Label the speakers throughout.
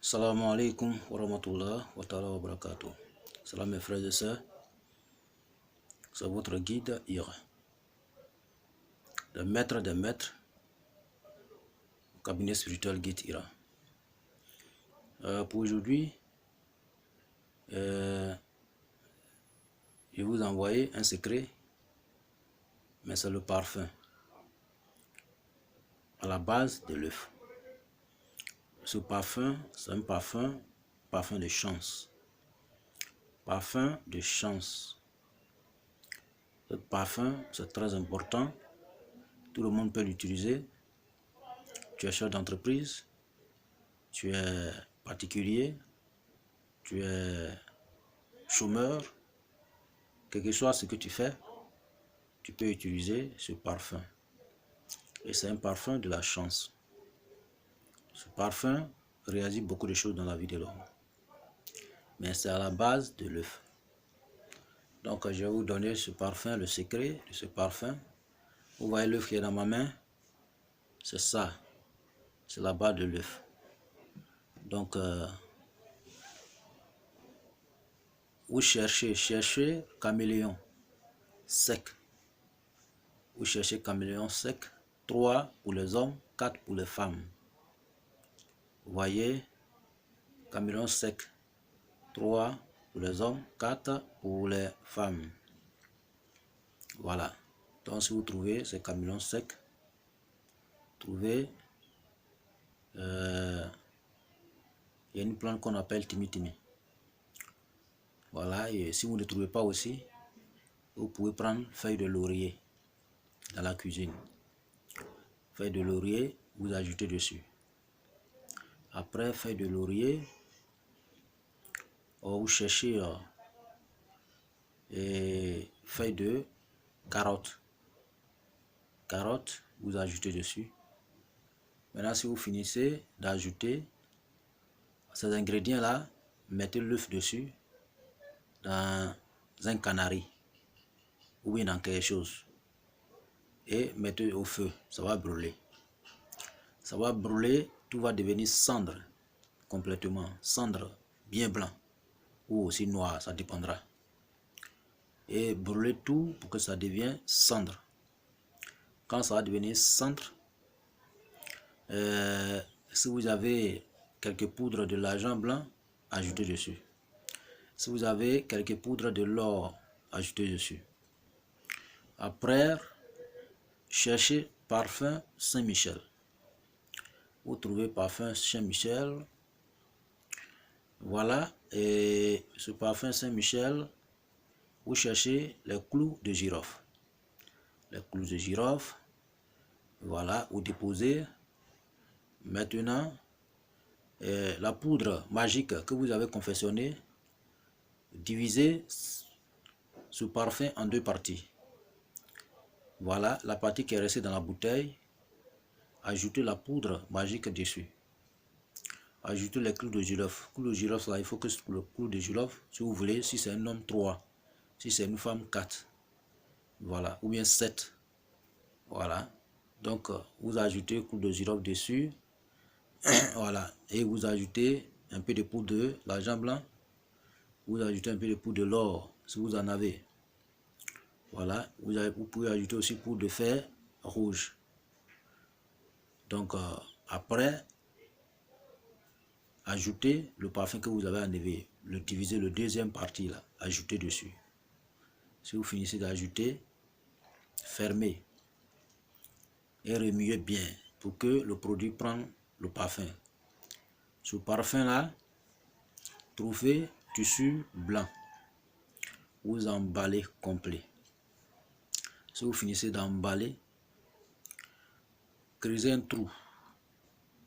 Speaker 1: Salam alaikum wa rahmatullah wa ta'ala wa barakatuh. Salam mes frères et sœurs, c'est votre guide Ira, le maître des maîtres, au cabinet spirituel Guide Ira. Pour aujourd'hui, je vais vous envoyer un secret, mais c'est le parfum, à la base de l'œuf. Ce parfum, c'est un parfum de chance. Parfum de chance. Ce parfum, c'est très important. Tout le monde peut l'utiliser. Tu es chef d'entreprise, tu es particulier, tu es chômeur, quel que soit ce que tu fais, tu peux utiliser ce parfum. Et c'est un parfum de la chance. Ce parfum réalise beaucoup de choses dans la vie de l'homme. Mais c'est à la base de l'œuf. Donc je vais vous donner ce parfum, le secret de ce parfum. Vous voyez l'œuf qui est dans ma main? C'est ça. C'est la base de l'œuf. Donc vous cherchez caméléon sec. Vous cherchez caméléon sec. 3 pour les hommes, 4 pour les femmes. Vous voyez, caméléon sec. 3 pour les hommes, 4 pour les femmes. Voilà. Donc si vous trouvez ces caméléons secs, trouvez, il y a une plante qu'on appelle timi-timi. Voilà, et si vous ne trouvez pas aussi, vous pouvez prendre feuille de laurier dans la cuisine. Feuille de laurier, vous ajoutez dessus. Après feuille de laurier, vous cherchez feuille de carotte. Carotte, vous ajoutez dessus. Maintenant, si vous finissez d'ajouter ces ingrédients-là, mettez l'œuf dessus dans un canari ou bien dans quelque chose et mettez au feu, ça va brûler. Ça va brûler, tout va devenir cendre complètement, cendre bien blanc ou aussi noir, ça dépendra. Et brûlez tout pour que ça devienne cendre. Quand ça va devenir cendre, si vous avez quelques poudres de l'argent blanc, ajoutez dessus. Si vous avez quelques poudres de l'or, ajoutez dessus. Après, cherchez parfum Saint-Michel. Vous trouvez parfum Saint-Michel. Voilà. Et ce parfum Saint-Michel, vous cherchez les clous de girofle. Les clous de girofle. Voilà. Vous déposez. Maintenant, la poudre magique que vous avez confectionnée, divisez ce parfum en deux parties. Voilà, la partie qui est restée dans la bouteille, ajoutez la poudre magique dessus. Ajoutez les clous de girofle. Clous de girofle, là, il faut que le clou de girofle, si vous voulez, si c'est un homme, 3. Si c'est une femme, 4. Voilà, ou bien 7. Voilà. Donc, vous ajoutez le clou de girofle dessus. Voilà. Et vous ajoutez un peu de poudre de l'argent blanc. Vous ajoutez un peu de poudre de l'or, si vous en avez. Voilà. Vous pouvez ajouter aussi poudre de fer rouge. Donc, après, ajoutez le parfum que vous avez enlevé. Le diviser, le deuxième partie, là. Ajoutez dessus. Si vous finissez d'ajouter, fermez. Et remuez bien pour que le produit prenne le parfum. Ce parfum-là, trouvez tissu blanc. Vous emballez complet. Si vous finissez d'emballer, creusez un trou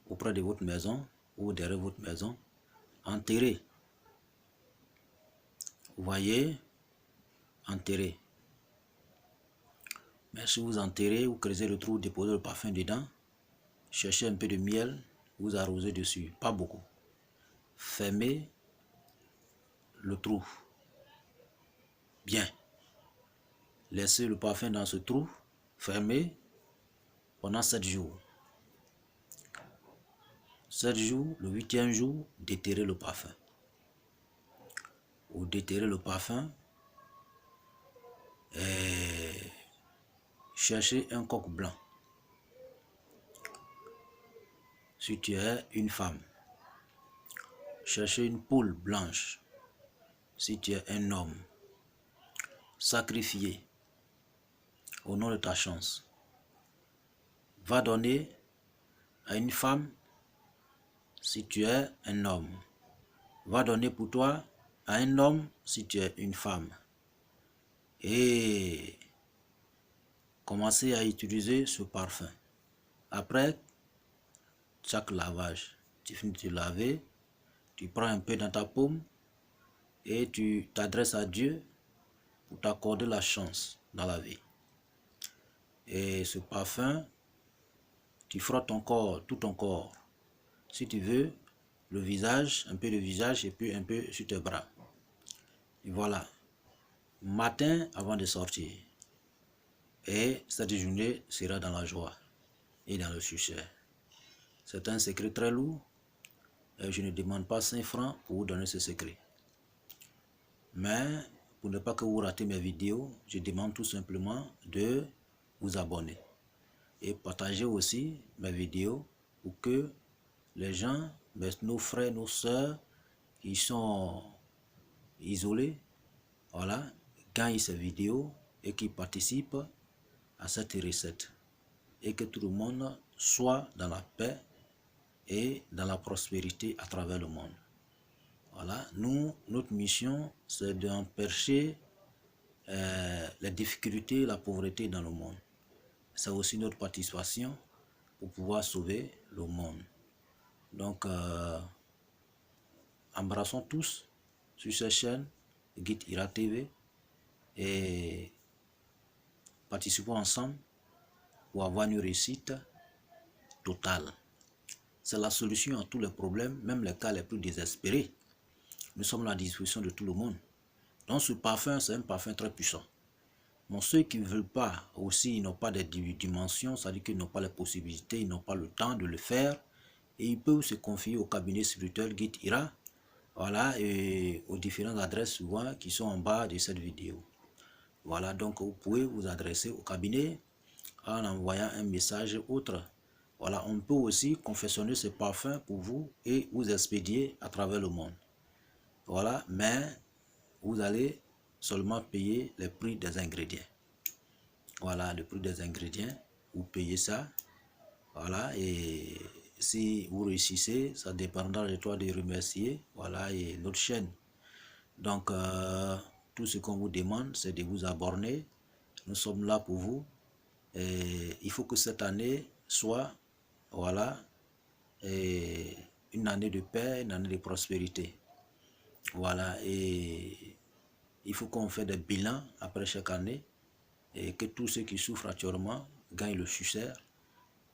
Speaker 1: auprès de votre maison ou derrière votre maison. Enterrez. Vous voyez, enterrez. Mais si vous enterrez, vous creusez le trou, déposez le parfum dedans, cherchez un peu de miel, vous arrosez dessus, pas beaucoup. Fermez le trou. Bien. Laissez le parfum dans ce trou, fermé pendant 7 jours. 7 jours, le 8e jour, déterrer le parfum. Ou déterrer le parfum, et chercher un coq blanc. Si tu es une femme, chercher une poule blanche. Si tu es un homme, sacrifier au nom de ta chance. Va donner à une femme si tu es un homme. Va donner pour toi à un homme si tu es une femme. Et commencer à utiliser ce parfum. Après chaque lavage, tu finis de te laver, tu prends un peu dans ta paume et tu t'adresses à Dieu pour t'accorder la chance dans la vie. Et ce parfum, tu frottes ton corps, tout ton corps. Si tu veux, le visage, un peu de visage et puis un peu sur tes bras. Et voilà. Matin avant de sortir. Et cette journée sera dans la joie et dans le succès. C'est un secret très lourd. Et je ne demande pas 5 francs pour vous donner ce secret. Mais pour ne pas que vous ratez mes vidéos, je demande tout simplement de vous abonner. Et partager aussi mes vidéos pour que les gens, nos frères, nos sœurs qui sont isolés, voilà, gagnent ces vidéos et qui participent à cette recette. Et que tout le monde soit dans la paix et dans la prospérité à travers le monde. Voilà, nous, notre mission, c'est d'empêcher les difficultés, la pauvreté dans le monde. C'est aussi notre participation pour pouvoir sauver le monde. Donc, embrassons tous sur cette chaîne, Guide Ira TV, et participons ensemble pour avoir une réussite totale. C'est la solution à tous les problèmes, même les cas les plus désespérés. Nous sommes à la disposition de tout le monde. Donc ce parfum, c'est un parfum très puissant. Bon, ceux qui ne veulent pas aussi, ils n'ont pas de dimensions, c'est-à-dire qu'ils n'ont pas les possibilités, ils n'ont pas le temps de le faire. Et ils peuvent se confier au cabinet spirituel Guide Ira, voilà, et aux différentes adresses souvent qui sont en bas de cette vidéo. Voilà, donc vous pouvez vous adresser au cabinet en envoyant un message autre. Voilà, on peut aussi confectionner ce parfum pour vous et vous expédier à travers le monde. Voilà, mais vous allez seulement payer le prix des ingrédients. Voilà, le prix des ingrédients, vous payez ça. Voilà, et si vous réussissez, ça dépendra de toi de remercier. Voilà, et notre chaîne. Donc, tout ce qu'on vous demande, c'est de vous abonner. Nous sommes là pour vous. Et il faut que cette année soit, voilà, et une année de paix, une année de prospérité. Voilà, et il faut qu'on fasse des bilans après chaque année et que tous ceux qui souffrent actuellement gagnent le succès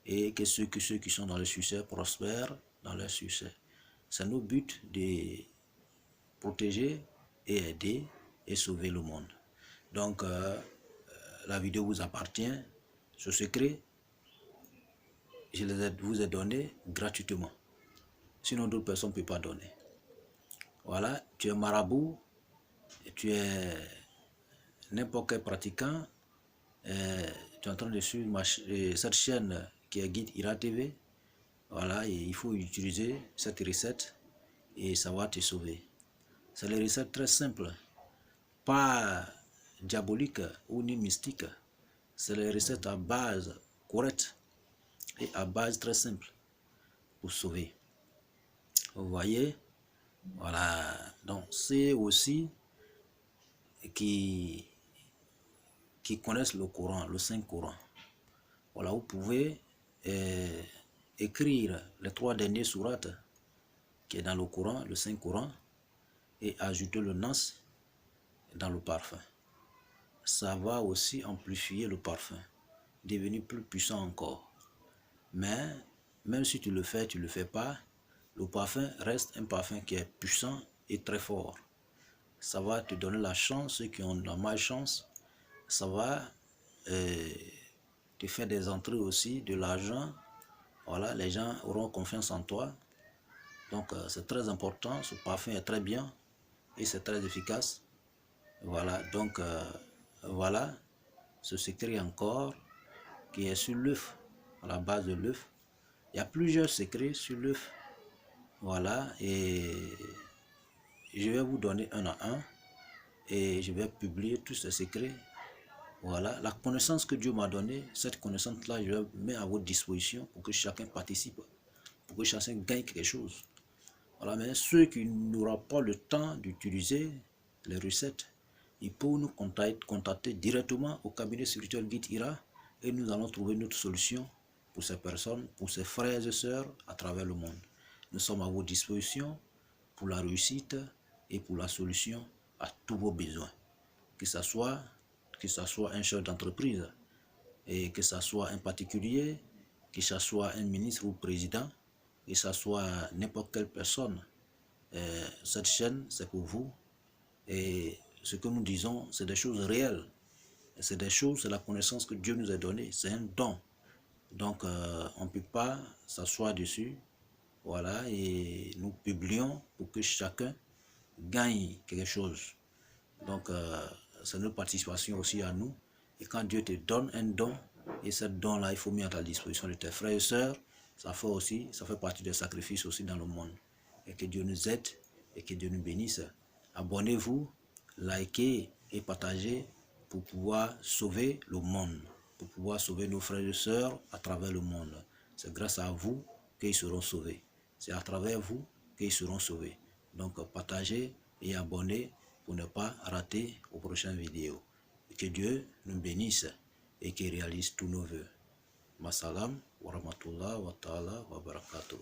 Speaker 1: et que ceux qui sont dans le succès prospèrent dans leur succès. C'est notre but de protéger et aider et sauver le monde. Donc, la vidéo vous appartient. Ce secret, je vous ai donné gratuitement. Sinon, d'autres personnes ne peuvent pas donner. Voilà, tu es marabout, tu es n'importe quel pratiquant, tu es en train de suivre cette chaîne qui est Guide Ira TV. Voilà, et il faut utiliser cette recette et ça va te sauver. C'est une recette très simple, pas diabolique ou ni mystique. C'est les recettes à base correcte et à base très simple pour sauver. Vous voyez, voilà. Donc c'est aussi qui connaissent le Coran, le Saint-Coran. Voilà, vous pouvez écrire les 3 derniers sourates qui est dans le Coran, le Saint-Coran, et ajouter le Nas dans le parfum. Ça va aussi amplifier le parfum, devenir plus puissant encore. Mais même si tu le fais, tu ne le fais pas, le parfum reste un parfum qui est puissant et très fort. Ça va te donner la chance, ceux qui ont la malchance, ça va te faire des entrées aussi, de l'argent. Voilà, les gens auront confiance en toi Donc c'est très important, ce parfum est très bien et c'est très efficace. Voilà, donc voilà ce secret encore qui est sur l'œuf, à la base de l'œuf. Il y a plusieurs secrets sur l'œuf. Voilà, et je vais vous donner un à un et je vais publier tous ces secrets. Voilà, la connaissance que Dieu m'a donnée, cette connaissance-là, je la mets à votre disposition pour que chacun participe, pour que chacun gagne quelque chose. Voilà, mais ceux qui n'auront pas le temps d'utiliser les recettes, ils peuvent nous contacter directement au cabinet spirituel Guide Ira et nous allons trouver notre solution pour ces personnes, pour ces frères et sœurs à travers le monde. Nous sommes à votre disposition pour la réussite et pour la solution à tous vos besoins. Que ce soit un chef d'entreprise, et que ce soit un particulier, que ce soit un ministre ou président, que ce soit n'importe quelle personne. Cette chaîne, c'est pour vous. Et ce que nous disons, c'est des choses réelles. C'est des choses, c'est la connaissance que Dieu nous a donnée. C'est un don. Donc, on ne peut pas s'asseoir dessus. Voilà, et nous publions pour que chacun gagne quelque chose. Donc, c'est notre participation aussi à nous. Et quand Dieu te donne un don, et ce don-là, il faut mettre à la disposition de tes frères et sœurs, ça fait partie des sacrifices aussi dans le monde. Et que Dieu nous aide et que Dieu nous bénisse. Abonnez-vous, likez et partagez pour pouvoir sauver le monde, pour pouvoir sauver nos frères et sœurs à travers le monde. C'est grâce à vous qu'ils seront sauvés. C'est à travers vous qu'ils seront sauvés. Donc partagez et abonnez pour ne pas rater aux prochaines vidéos. Et que Dieu nous bénisse et qu'il réalise tous nos vœux. Masalam wa rahmatullah wa ta'ala wa barakatuh.